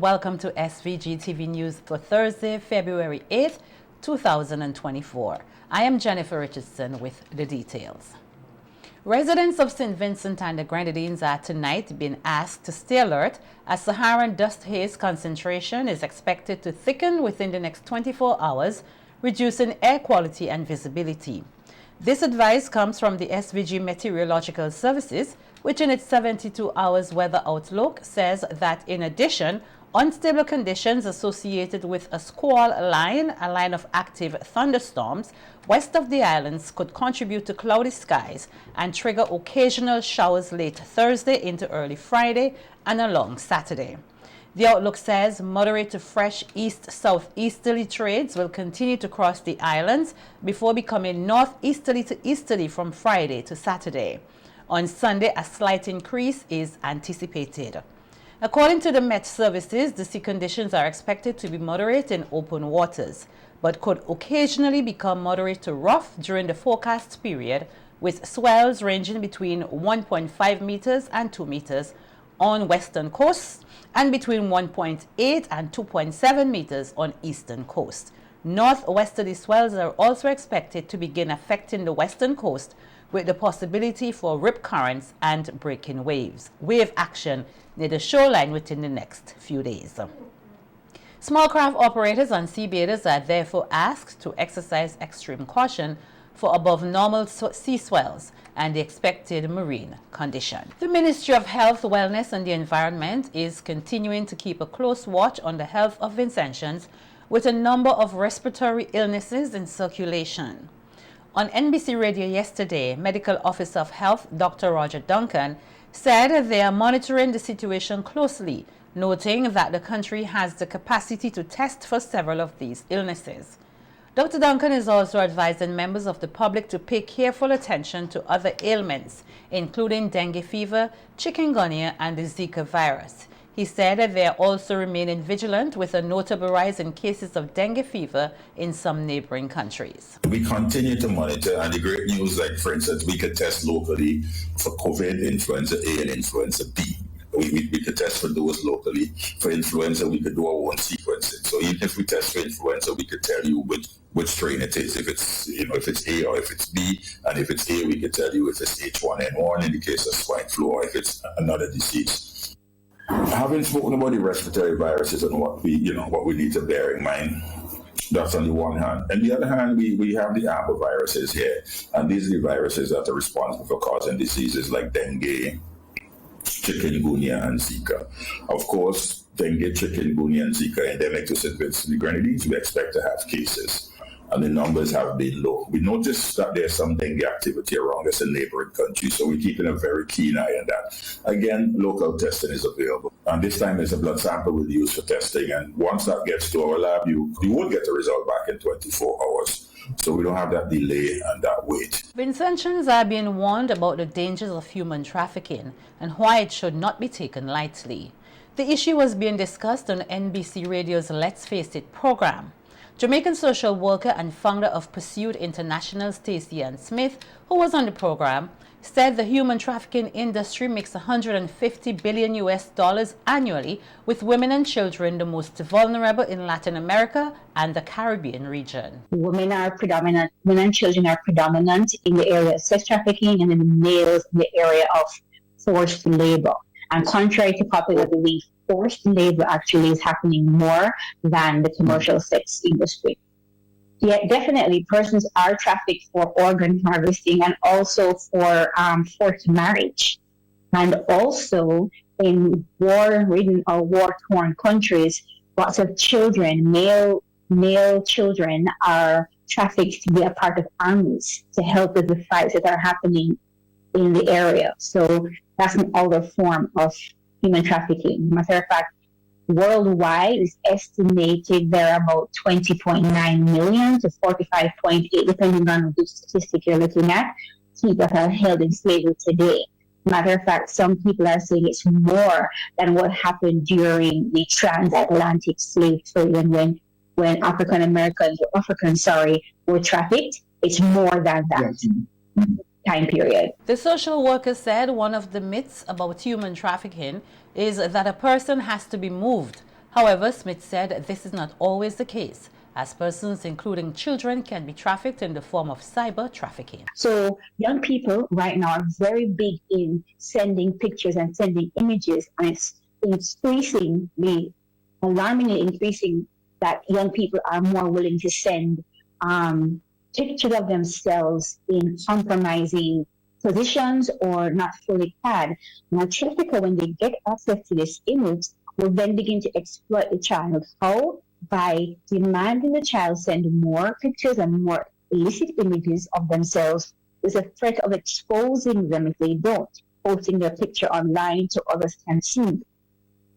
Welcome to SVG-TV News for Thursday, February 8th, 2024. I am Jennifer Richardson with the details. Residents of St. Vincent and the Grenadines are tonight being asked to stay alert as Saharan dust haze concentration is expected to thicken within the next 24 hours, reducing air quality and visibility. This advice comes from the SVG Meteorological Services, which in its 72 hours weather outlook says that in addition, unstable conditions associated with a squall line, a line of active thunderstorms, west of the islands could contribute to cloudy skies and trigger occasional showers late Thursday into early Friday and along Saturday. The outlook says moderate to fresh east-southeasterly trades will continue to cross the islands before becoming northeasterly to easterly from Friday to Saturday. On Sunday, a slight increase is anticipated. According to the Met Services, the sea conditions are expected to be moderate in open waters, but could occasionally become moderate to rough during the forecast period, with swells ranging between 1.5 meters and 2 meters on western coasts and between 1.8 and 2.7 meters on eastern coast. Northwesterly swells are also expected to begin affecting the western coast, with the possibility for rip currents and breaking waves. Wave action near the shoreline within the next few days. Small craft operators and seabathers are therefore asked to exercise extreme caution for above normal sea swells and the expected marine condition. The Ministry of Health, Wellness and the Environment is continuing to keep a close watch on the health of Vincentians with a number of respiratory illnesses in circulation. On NBC Radio yesterday, Medical Officer of Health Dr. Roger Duncan said they are monitoring the situation closely, noting that the country has the capacity to test for several of these illnesses. Dr. Duncan is also advising members of the public to pay careful attention to other ailments, including dengue fever, chikungunya, and the Zika virus. He said that they are also remaining vigilant with a notable rise in cases of dengue fever in some neighboring countries. We continue to monitor, and the great news, like for instance, we could test locally for COVID, influenza A, and influenza B. We could test for those locally. For influenza, we could do our own sequencing. So even if we test for influenza, we could tell you which strain it is, if it's A or if it's B, and if it's A, we could tell you if it's H1N1 in the case of swine flu or if it's another disease. Having spoken about the respiratory viruses and what we need to bear in mind, that's on the one hand. On the other hand, we have the arboviruses here, and these are the viruses that are responsible for causing diseases like dengue, chikungunya, and Zika. Of course, dengue, chikungunya, and Zika endemic to St. Vincent and the Grenadines, we expect to have cases, and the numbers have been low. We noticed that there's some dengue activity around us in neighboring countries, so we're keeping a very keen eye on that. Again, local testing is available, and this time there's a blood sample we'll use for testing, and once that gets to our lab, you will get the result back in 24 hours. So we don't have that delay and that wait. Vincentians are being warned about the dangers of human trafficking and why it should not be taken lightly. The issue was being discussed on NBC Radio's Let's Face It program. Jamaican social worker and founder of Pursuit International, Stacey Ann Smith, who was on the program, said the human trafficking industry makes $150 billion annually, with women and children the most vulnerable in Latin America and the Caribbean region. Women and children are predominant in the area of sex trafficking, and then the males in the area of forced labor. And contrary to popular belief, forced labor actually is happening more than the commercial sex industry. Yet definitely persons are trafficked for organ harvesting and also for forced marriage. And also in war-ridden or war-torn countries, lots of children, male children, are trafficked to be a part of armies to help with the fights that are happening in the area. So that's an older form of human trafficking. Matter of fact, worldwide it's estimated there are about 20.9 million to 45.8, depending on which statistic you're looking at, people that are held in slavery today. Matter of fact, some people are saying it's more than what happened during the transatlantic slave trade, and when African Americans were trafficked. It's more than that. Yes. Time period. The social worker said one of the myths about human trafficking is that a person has to be moved, However, Smith said this is not always the case, as persons, including children, can be trafficked in the form of cyber trafficking. So young people right now are very big in sending pictures and sending images, and it's increasingly, alarmingly increasing that young people are more willing to send pictures of themselves in compromising positions or not fully clad. Now, trafficker, when they get access to this image, will then begin to exploit the child. How? By demanding the child send more pictures and more illicit images of themselves. There's a threat of exposing them if they don't, posting their picture online so others can see.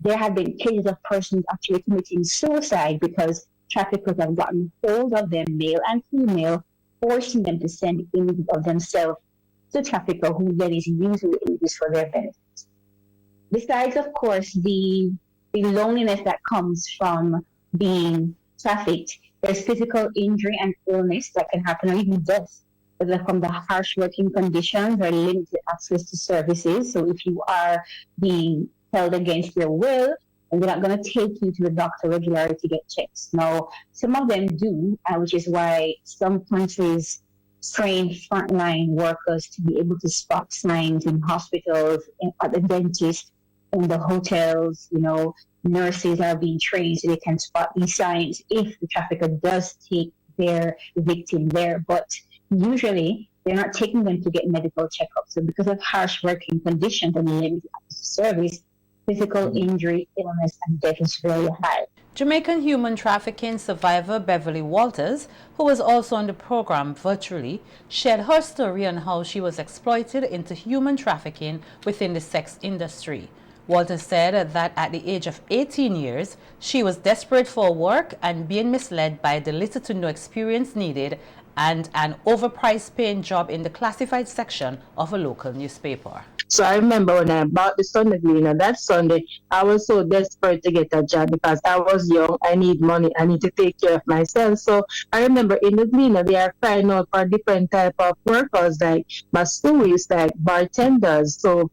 There have been cases of persons actually committing suicide because traffickers have gotten hold of them, male and female, forcing them to send images of themselves to trafficker, who then is using the images for their benefit. Besides, of course, the loneliness that comes from being trafficked, there's physical injury and illness that can happen, or even death, whether from the harsh working conditions or limited access to services. So if you are being held against your will, and they're not going to take you to the doctor regularly to get checks. Now, some of them do, which is why some countries train frontline workers to be able to spot signs in hospitals, at the dentist, in the hotels. Nurses are being trained so they can spot these signs if the trafficker does take their victim there. But usually, they're not taking them to get medical checkups. So because of harsh working conditions and limited access to service, physical injury, illness, and death is very high. Jamaican human trafficking survivor Beverly Walters, who was also on the program virtually, shared her story on how she was exploited into human trafficking within the sex industry. Walters said that at the age of 18 years, she was desperate for work and being misled by the little to no experience needed and an overpriced paying job in the classified section of a local newspaper. So I remember when I bought the Sunday Gleaner, that Sunday, I was so desperate to get a job because I was young, I need money, I need to take care of myself. So I remember in the Gleaner, they are crying out for different type of workers like masseuses, like bartenders. So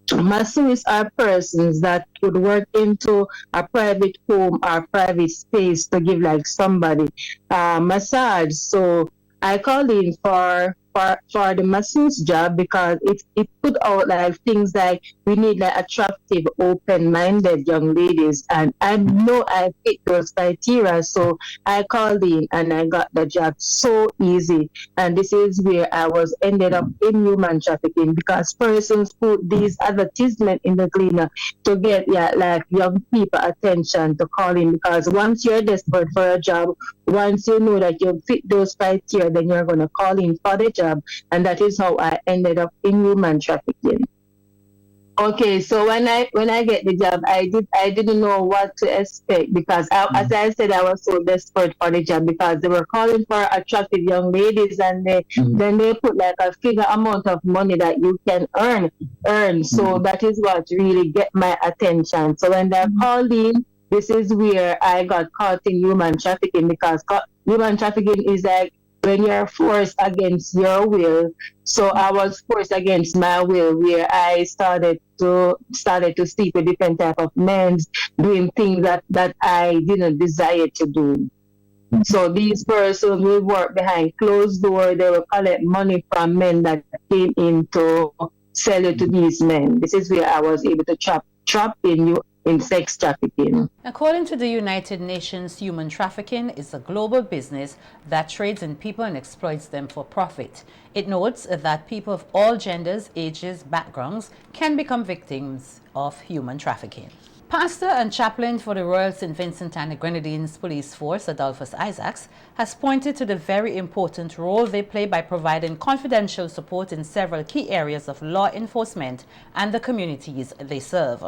masseuses are persons that would work into a private home or private space to give like somebody massage. So I called in for the masseuse job because it put out like things like we need like attractive, open-minded young ladies, and I know I fit those criteria, so I called in and I got the job so easy. And this is where I was ended up in human trafficking because persons put these advertisements in the Gleaner to get like young people attention to call in, because once you're desperate for a job, once you know that you fit those criteria, then you're going to call in for the job. And that is how I ended up in human trafficking. Okay, so when I get the job, I didn't know what to expect because as I said, I was so desperate for the job because they were calling for attractive young ladies, and then they put like a figure amount of money that you can earn. So that is what really get my attention. So when they called in, this is where I got caught in human trafficking, because human trafficking is like when you're forced against your will. So I was forced against my will, where I started to sleep with different type of men, doing things that I didn't desire to do. So these persons will work behind closed doors. They will collect money from men that came in to sell it to these men. This is where I was able to trap in sex trafficking. According to the United Nations, human trafficking is a global business that trades in people and exploits them for profit. It notes that people of all genders, ages, backgrounds can become victims of human trafficking. Pastor and chaplain for the Royal St. Vincent and the Grenadines Police Force, Adolphus Isaacs, has pointed to the very important role they play by providing confidential support in several key areas of law enforcement and the communities they serve.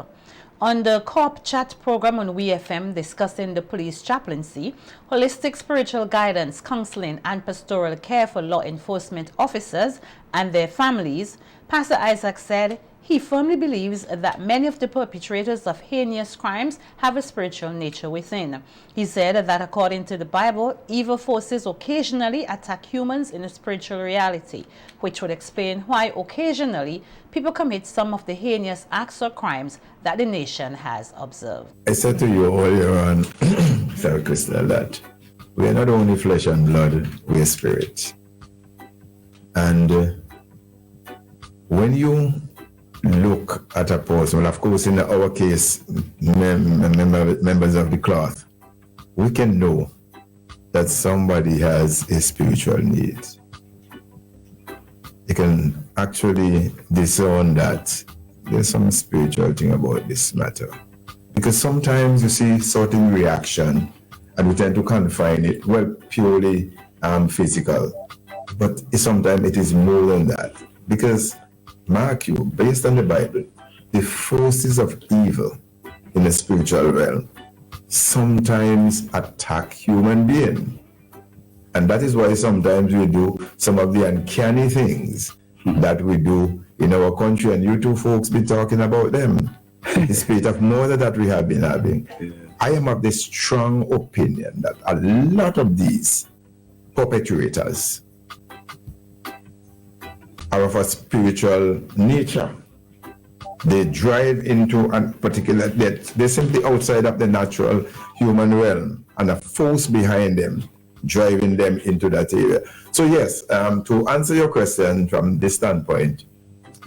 On the COP Chat program on WeFM discussing the police chaplaincy, holistic spiritual guidance, counseling, and pastoral care for law enforcement officers and their families, Pastor Isaac said He firmly believes that many of the perpetrators of heinous crimes have a spiritual nature within. He said that according to the Bible, evil forces occasionally attack humans in a spiritual reality, which would explain why occasionally people commit some of the heinous acts or crimes that the nation has observed. I said to you earlier on, Sarah Crystal, that we are not only flesh and blood, we are spirit. And when you look at a person, well, of course, in our case, members of the cloth, we can know that somebody has a spiritual need. You can actually discern that there's some spiritual thing about this matter. Because sometimes you see certain reaction and we tend to confine it, well, purely physical. But sometimes it is more than that. Because mark you, based on the Bible, the forces of evil in the spiritual realm sometimes attack human beings. And that is why sometimes we do some of the uncanny things that we do in our country. And you two folks be talking about them. The spirit of murder that we have been having. I am of the strong opinion that a lot of these perpetrators are of a spiritual nature. They drive into a particular, they're simply outside of the natural human realm, and a force behind them driving them into that area. So yes, to answer your question from this standpoint,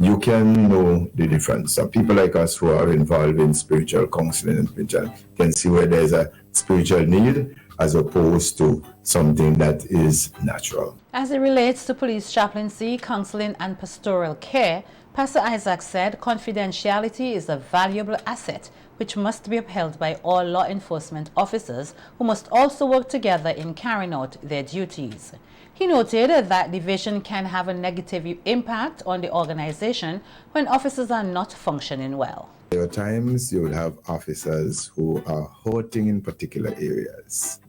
you can know the difference. So people like us who are involved in spiritual counseling and spiritual can see where there's a spiritual need as opposed to something that is natural. As it relates to police chaplaincy, counseling, and pastoral care, Pastor Isaac said confidentiality is a valuable asset which must be upheld by all law enforcement officers who must also work together in carrying out their duties. He noted that division can have a negative impact on the organization when officers are not functioning well. There are times you will have officers who are hurting in particular areas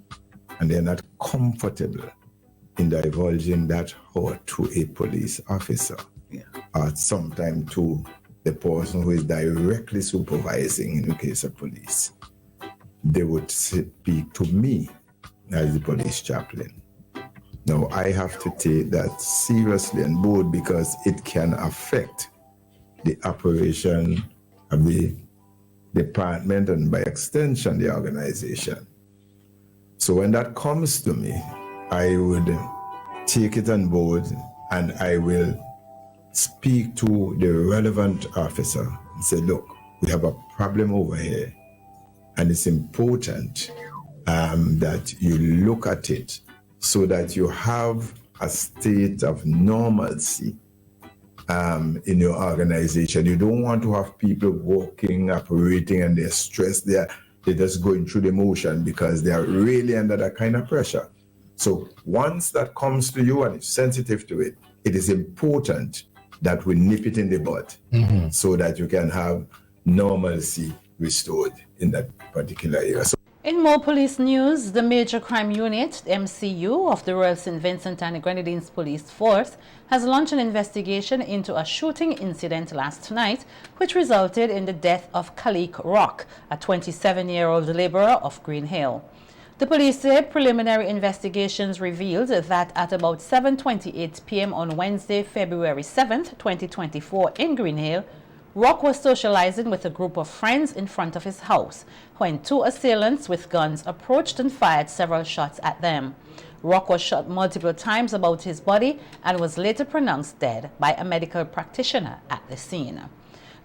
and they're not comfortable in divulging that hurt to a police officer. Or sometimes to the person who is directly supervising in the case of police. They would speak to me as the police chaplain. Now, I have to take that seriously and bold because it can affect the operation of the department and by extension, the organization. So when that comes to me, I would take it on board and I will speak to the relevant officer and say, look, we have a problem over here and it's important that you look at it so that you have a state of normalcy in your organization. You don't want to have people working, operating, and they're stressed. They're just going through the motion because they are really under that kind of pressure. So once that comes to you and you're sensitive to it, it is important that we nip it in the bud so that you can have normalcy restored in that particular area. So in more police news, the Major Crime Unit, MCU, of the Royal St. Vincent and the Grenadines Police Force has launched an investigation into a shooting incident last night, which resulted in the death of Khalik Rock, a 27-year-old laborer of Green Hill. The police say preliminary investigations revealed that at about 7:28 p.m. on Wednesday, February 7th, 2024 in Green Hill, Rock was socializing with a group of friends in front of his house when two assailants with guns approached and fired several shots at them. Rock was shot multiple times about his body and was later pronounced dead by a medical practitioner at the scene.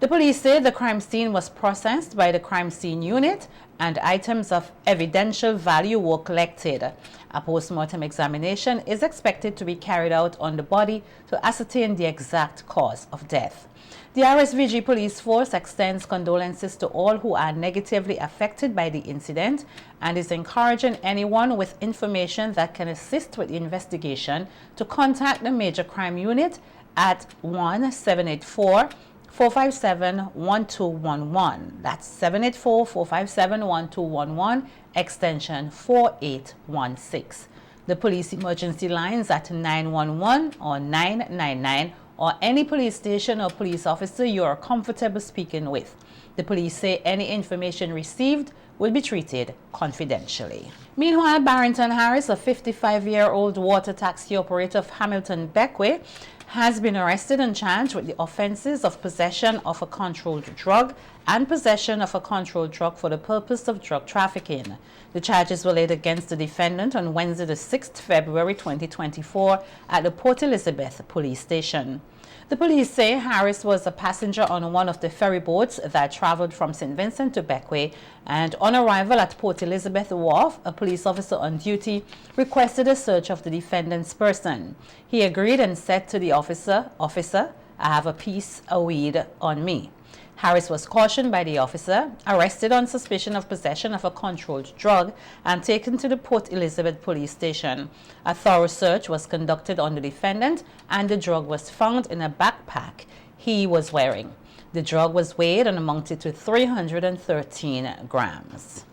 The police say the crime scene was processed by the crime scene unit and items of evidential value were collected. A post-mortem examination is expected to be carried out on the body to ascertain the exact cause of death. The RSVG police force extends condolences to all who are negatively affected by the incident and is encouraging anyone with information that can assist with the investigation to contact the Major Crime Unit at 1-784-457-1211. That's 784-457-1211, extension 4816. The police emergency lines at 911 or 999 or any police station or police officer you are comfortable speaking with. The police say any information received will be treated confidentially. Meanwhile, Barrington Harris, a 55-year-old water taxi operator of Hamilton Beckway, has been arrested and charged with the offenses of possession of a controlled drug and possession of a controlled drug for the purpose of drug trafficking. The charges were laid against the defendant on Wednesday, the 6th February 2024 at the Port Elizabeth police station. The police say Harris was a passenger on one of the ferry boats that traveled from St. Vincent to Beckway, and on arrival at Port Elizabeth Wharf, a police officer on duty requested a search of the defendant's person. He agreed and said to the officer, "Officer, I have a piece of weed on me." Harris was cautioned by the officer, arrested on suspicion of possession of a controlled drug, and taken to the Port Elizabeth police station. A thorough search was conducted on the defendant, and the drug was found in a backpack he was wearing. The drug was weighed and amounted to 313 grams.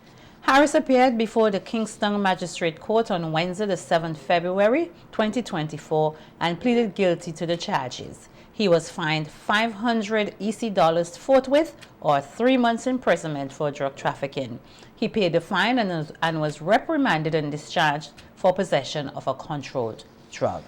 Harris appeared before the Kingston Magistrate Court on Wednesday, the 7th February 2024, and pleaded guilty to the charges. He was fined $500 EC forthwith, or 3 months imprisonment for drug trafficking. He paid the fine and was reprimanded and discharged for possession of a controlled drug.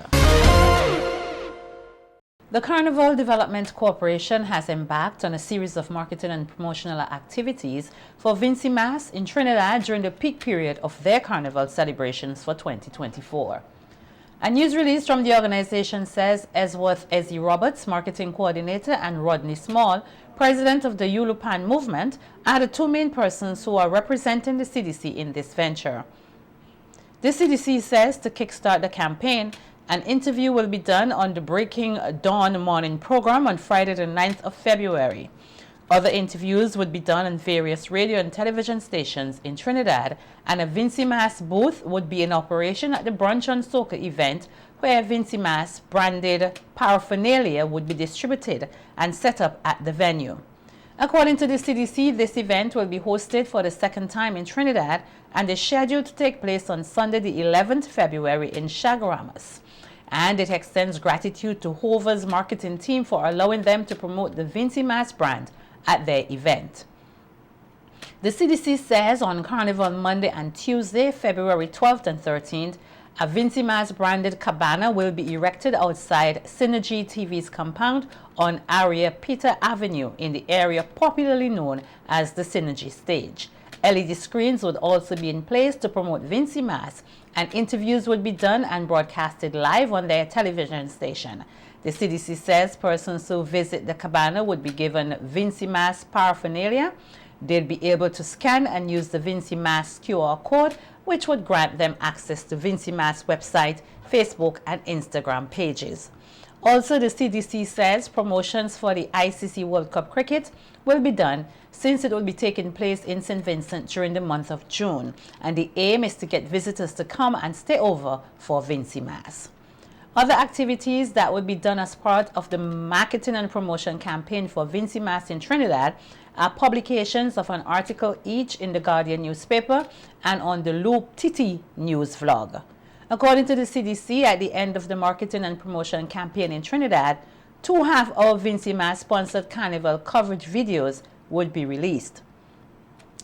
The Carnival Development Corporation has embarked on a series of marketing and promotional activities for Vincy Mas in Trinidad during the peak period of their carnival celebrations for 2024. A news release from the organization says Esworth Ezzy Roberts, marketing coordinator, and Rodney Small, president of the Yulupan movement, are the two main persons who are representing the CDC in this venture. The CDC says to kickstart the campaign, an interview will be done on the Breaking Dawn morning program on Friday the 9th of February. Other interviews would be done on various radio and television stations in Trinidad, and a Vincy Mas booth would be in operation at the Brunch on Soca event, where Vincy Mas branded paraphernalia would be distributed and set up at the venue. According to the CDC, this event will be hosted for the second time in Trinidad and is scheduled to take place on Sunday the 11th February in Chaguaramas. And it extends gratitude to Hover's marketing team for allowing them to promote the Vincy Mas brand at their event. The CDC says on Carnival Monday and Tuesday, February 12th and 13th, a Vincy Mas branded cabana will be erected outside SVG-TV's compound on Area Peter Avenue in the area popularly known as the Synergy Stage. LED screens would also be in place to promote Vincy Mas, and interviews would be done and broadcasted live on their television station. The CDC says persons who visit the cabana would be given Vincy Mas paraphernalia. They'd be able to scan and use the Vincy Mas QR code, which would grant them access to Vincy Mas website, Facebook, and Instagram pages. Also, the CDC says promotions for the ICC World Cup Cricket will be done since it will be taking place in St. Vincent during the month of June, and the aim is to get visitors to come and stay over for Vincy Mas. Other activities that would be done as part of the marketing and promotion campaign for Vincy Mas in Trinidad are publications of an article each in the Guardian newspaper and on the Loop Titi news vlog. According to the CDC, at the end of the marketing and promotion campaign in Trinidad, 2 half-hour Vincy Mas sponsored carnival coverage videos would be released.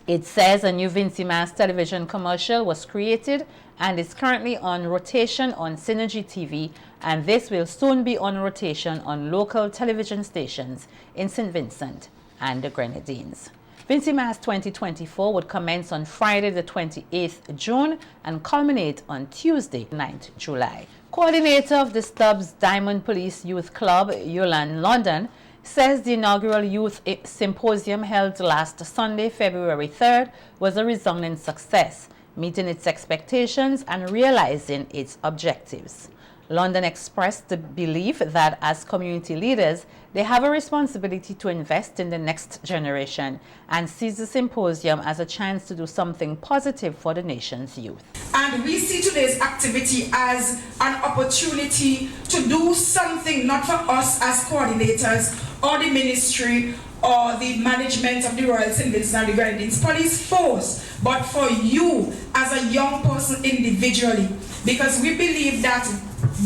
It says a new Vincy Mas television commercial was created and is currently on rotation on SVG-TV, and this will soon be on rotation on local television stations in St. Vincent and the Grenadines. Vincy Mas 2024 would commence on Friday the 28th June and culminate on Tuesday 9th July. Coordinator of the Stubbs Diamond Police Youth Club, Yolan London, says the inaugural youth symposium held last Sunday, February 3rd, was a resounding success, meeting its expectations and realizing its objectives. London expressed the belief that as community leaders, they have a responsibility to invest in the next generation and sees the symposium as a chance to do something positive for the nation's youth. And we see today's activity as an opportunity to do something not for us as coordinators or the ministry or the management of the Royal St. Vincent and the Grenadines Police Force, but for you as a young person individually, because we believe that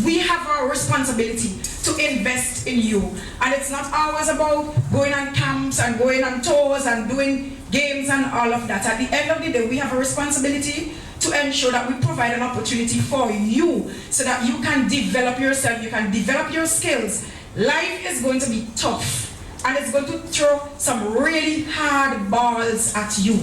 we have our responsibility to invest in you. And it's not always about going on camps and going on tours and doing games and all of that. At the end of the day, we have a responsibility to ensure that we provide an opportunity for you so that you can develop yourself, you can develop your skills. Life is going to be tough and it's going to throw some really hard balls at you.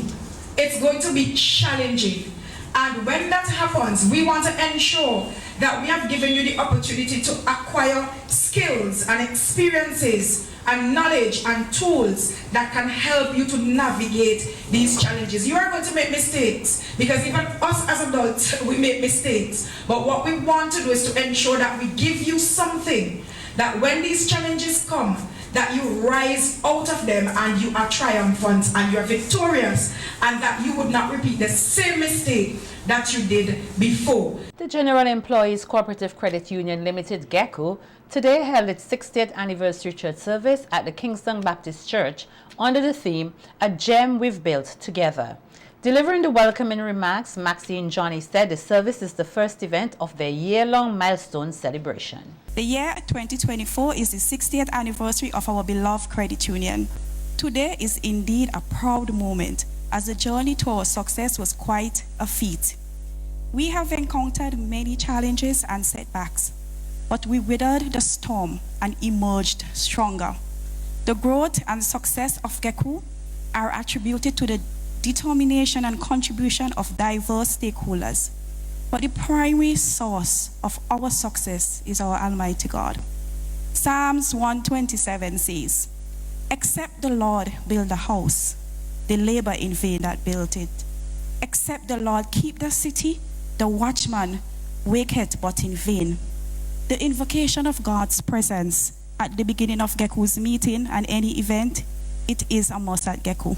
It's going to be challenging. And when that happens, we want to ensure that we have given you the opportunity to acquire skills and experiences and knowledge and tools that can help you to navigate these challenges. You are going to make mistakes because even us as adults, we make mistakes. But what we want to do is to ensure that we give you something that when these challenges come, that you rise out of them and you are triumphant and you are victorious, and that you would not repeat the same mistake that you did before. The General Employees Cooperative Credit Union Limited, GECO, today held its 60th anniversary church service at the Kingston Baptist Church under the theme, A Gem We've Built Together. Delivering the welcoming remarks, Maxine Johnny said the service is the first event of their year-long milestone celebration. The year 2024 is the 60th anniversary of our beloved credit union. Today is indeed a proud moment, as the journey to our success was quite a feat. We have encountered many challenges and setbacks, but we weathered the storm and emerged stronger. The growth and success of GECO are attributed to the determination and contribution of diverse stakeholders. But the primary source of our success is our Almighty God. Psalms 127 says, "Except the Lord build a house, they labor in vain that built it. Except the Lord keep the city, the watchman waketh but in vain." The invocation of God's presence at the beginning of GECO's meeting and any event, it is a must at GECO.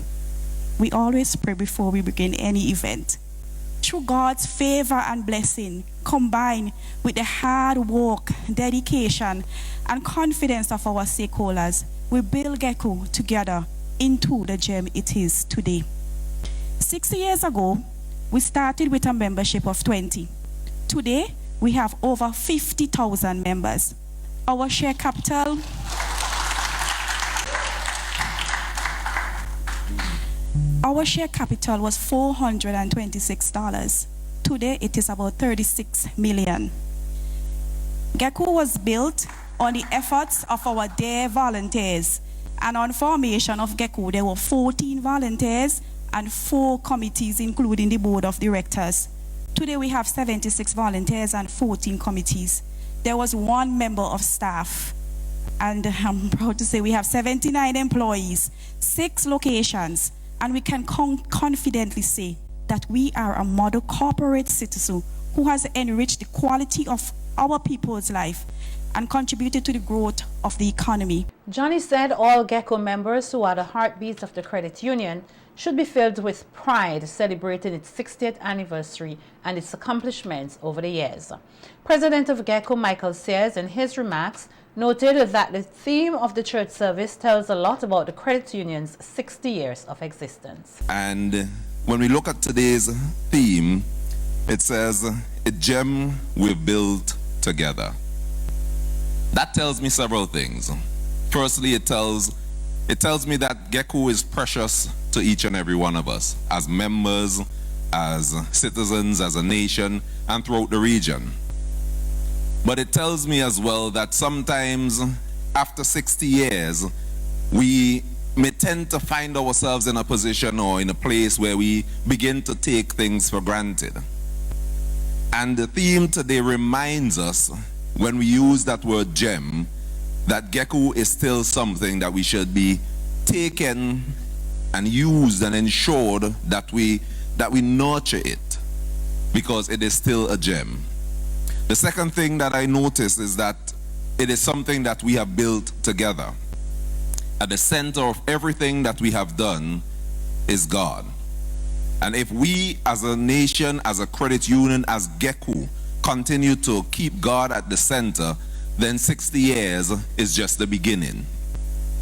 We always pray before we begin any event. Through God's favor and blessing, combined with the hard work, dedication, and confidence of our stakeholders, we build GECO together into the gem it is today. 60 years ago, we started with a membership of 20. Today, we have over 50,000 members. Our share capital was $426. Today, it is about $36 million. GECO was built on the efforts of our dear volunteers. And on formation of GECO, there were 14 volunteers and 4 committees, including the board of directors. Today, we have 76 volunteers and 14 committees. There was 1 member of staff. And I'm proud to say we have 79 employees, 6 locations, and we can confidently say that we are a model corporate citizen who has enriched the quality of our people's life and contributed to the growth of the economy. Johnny said all GECO members who are the heartbeats of the credit union should be filled with pride celebrating its 60th anniversary and its accomplishments over the years. President of GECO, Michael Sears, in his remarks, noted that the theme of the church service tells a lot about the credit union's 60 years of existence. And when we look at today's theme, it says, "A gem we've built together." That tells me several things. Firstly, it tells me that GECO is precious to each and every one of us as members, as citizens, as a nation, and throughout the region. But it tells me as well that sometimes after 60 years, we may tend to find ourselves in a position or in a place where we begin to take things for granted. And the theme today reminds us, when we use that word gem, that GECO is still something that we should be taken and used and ensured that we nurture it, because it is still a gem. The second thing that I notice is that it is something that we have built together. At the center of everything that we have done is God. And if we as a nation, as a credit union, as GECO, continue to keep God at the center, then 60 years is just the beginning.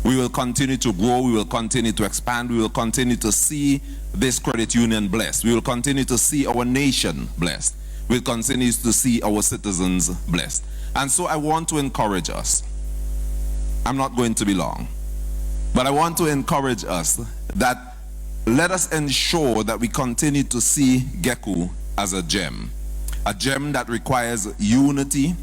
We will continue to grow, we will continue to expand, we will continue to see this credit union blessed. We will continue to see our nation blessed. We'll continue to see our citizens blessed. And so I want to encourage us I'm not going to be long. But I want to encourage us that let us ensure that we continue to see Geku as a gem that requires unity,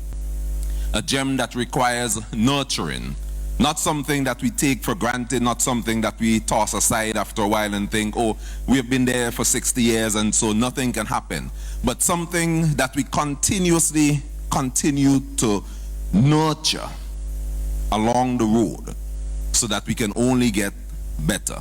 a gem that requires nurturing, not something that we take for granted, not something that we toss aside after a while and think, oh, we've been there for 60 years and so nothing can happen, but something that we continuously continue to nurture along the road so that we can only get better.